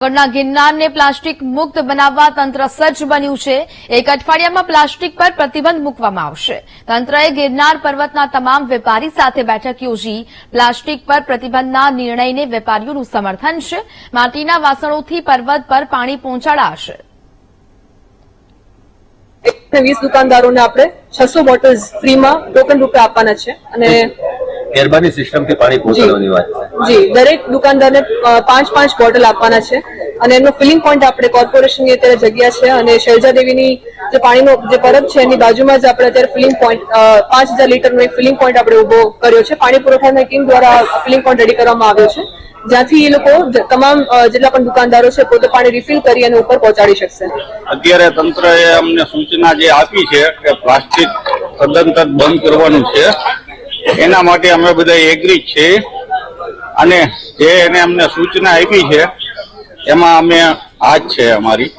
ગિરનારને plastic મુક્ત બનાવવા તંત્ર સજ્જ બન્યું છે। એક અઠવાડિયામાં પ્લાસ્ટિક પર પ્રતિબંધ મૂકવામાં આવશે। તંત્રએ ગિરનાર પર્વતના તમામ વેપારી સાથે બેઠક યોજી પ્લાસ્ટિક પર પ્રતિબંધના નિર્ણયને વેપારીઓનું સમર્થન છે। માટીના વાસણોથી પર્વત પર પાણી પહોંચાડાશે। 20 દુકાનદારોને આપણે 600 બોટલ્સ ફ્રીમાં ટોકન રૂપે આપવાના છે અને મહેરબાની સિસ્ટમથી પાણી પહોંચાડવાની વાત છે। જી, દરેક દુકાનદારને 5-5 બોટલ આપવાના છે અને એનો ફિલિંગ પોઈન્ટ આપણે કોર્પોરેશનની અત્યારે જગ્યા છે અને શૈલજા દેવીની જે પાણીનો જે પરબ છે એની બાજુમાં જ આપણે અત્યારે ફિલિંગ પોઈન્ટ 5000 લીટરનો એક ફિલિંગ પોઈન્ટ આપણે ઉભો કર્યો છે। પાણી પુરવઠાની ટીમ દ્વારા ફિલિંગ પોઈન્ટ રેડી કરવામાં આવ્યો છે, જ્યાંથી એ લોકો તમામ જેટલા પણ દુકાનદારો છે પોતે પાણી રિફિલ કરી અને ઉપર પહોંચાડી શકશે। અત્યારે તંત્રએ અમને સૂચના જે આપી છે કે પ્લાસ્ટિક સદંતર બંધ કરવાનું છે, એના માટે અમે બધા એગ્રી છે અને જે એને અમને સૂચના આપી છે એમાં અમે હાથ છે અમારી।